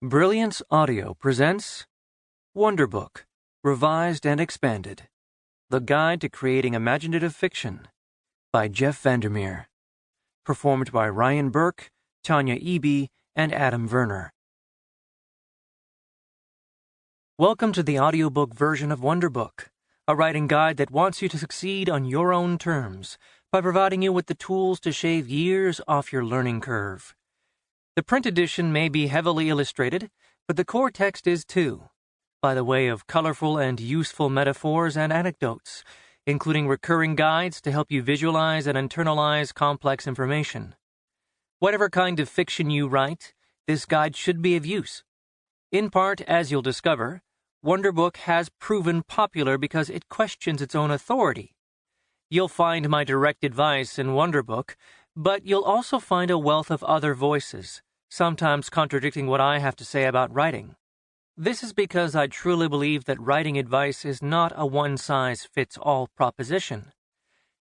Brilliance Audio presents Wonderbook, Revised and Expanded, The Guide to Creating Imaginative Fiction by Jeff VanderMeer, performed by Ryan Burke, Tanya Eby, and Adam Werner. Welcome to the audiobook version of Wonderbook, a writing guide that wants you to succeed on your own terms by providing you with the tools to shave years off your learning curve. The print edition may be heavily illustrated, but the core text is too, by the way of colorful and useful metaphors and anecdotes, including recurring guides to help you visualize and internalize complex information. Whatever kind of fiction you write, this guide should be of use. In part, as you'll discover, Wonderbook has proven popular because it questions its own authority. You'll find my direct advice in Wonderbook, but you'll also find a wealth of other voices, sometimes contradicting what I have to say about writing. This is because I truly believe that writing advice is not a one-size-fits-all proposition.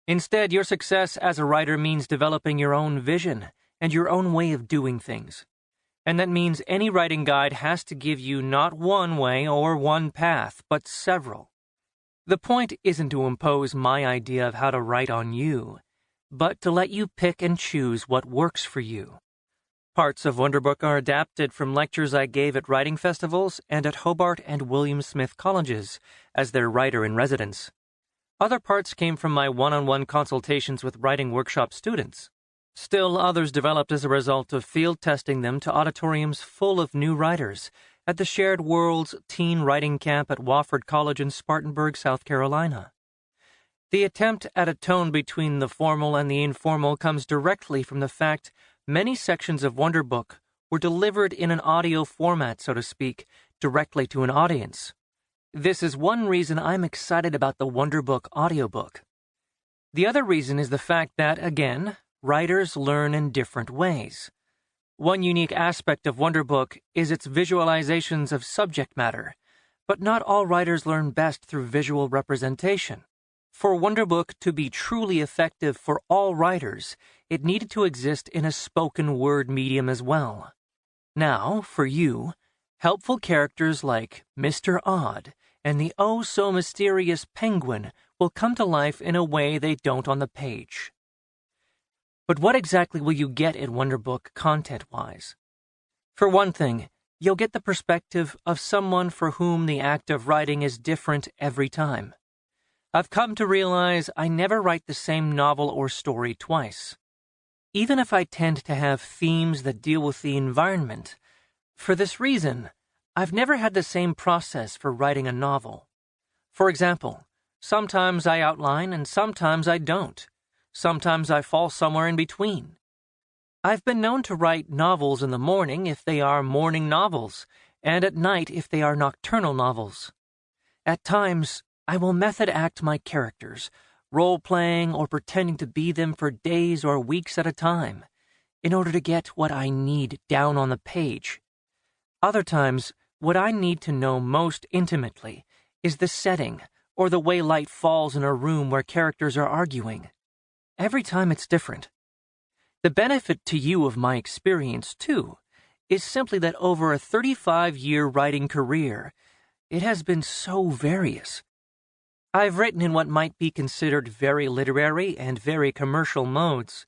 Instead, your success as a writer means developing your own vision and your own way of doing things. And that means any writing guide has to give you not one way or one path, but several. The point isn't to impose my idea of how to write on you, but to let you pick and choose what works for you. Parts of Wonderbook are adapted from lectures I gave at writing festivals and at Hobart and William Smith colleges as their writer-in-residence. Other parts came from my one-on-one consultations with writing workshop students. Still others developed as a result of field testing them to auditoriums full of new writers at the Shared Worlds Teen Writing Camp at Wofford College in Spartanburg, South Carolina. The attempt at a tone between the formal and the informal comes directly from the fact many sections of Wonderbook were delivered in an audio format, so to speak, directly to an audience. This is one reason I'm excited about the Wonderbook audiobook. The other reason is the fact that, again, writers learn in different ways. One unique aspect of Wonderbook is its visualizations of subject matter, but not all writers learn best through visual representation. For Wonderbook to be truly effective for all writers, it needed to exist in a spoken word medium as well. Now, for you, helpful characters like Mr. Odd and the oh-so-mysterious penguin will come to life in a way they don't on the page. But what exactly will you get in Wonderbook content-wise? For one thing, you'll get the perspective of someone for whom the act of writing is different every time. I've come to realize I never write the same novel or story twice. Even if I tend to have themes that deal with the environment, for this reason, I've never had the same process for writing a novel. For example, sometimes I outline and sometimes I don't. Sometimes I fall somewhere in between. I've been known to write novels in the morning if they are morning novels, and at night if they are nocturnal novels. At times, I will method act my characters, role-playing or pretending to be them for days or weeks at a time, in order to get what I need down on the page. Other times, what I need to know most intimately is the setting or the way light falls in a room where characters are arguing. Every time it's different. The benefit to you of my experience, too, is simply that over a 35-year writing career, it has been so various. I've written in what might be considered very literary and very commercial modes.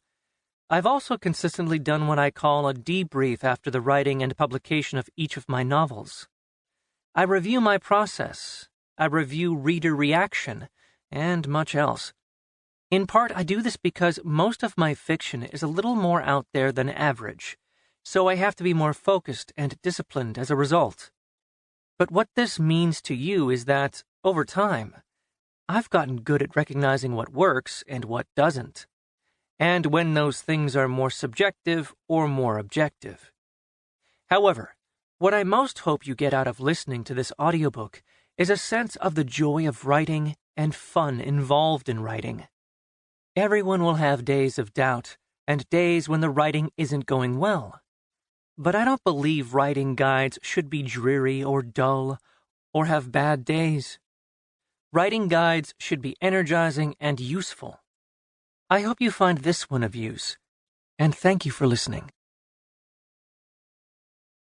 I've also consistently done what I call a debrief after the writing and publication of each of my novels. I review my process, I review reader reaction, and much else. In part, I do this because most of my fiction is a little more out there than average, so I have to be more focused and disciplined as a result. But what this means to you is that, over time, I've gotten good at recognizing what works and what doesn't, and when those things are more subjective or more objective. However, what I most hope you get out of listening to this audiobook is a sense of the joy of writing and fun involved in writing. Everyone will have days of doubt and days when the writing isn't going well. But I don't believe writing guides should be dreary or dull or have bad days. Writing guides should be energizing and useful. I hope you find this one of use, and thank you for listening.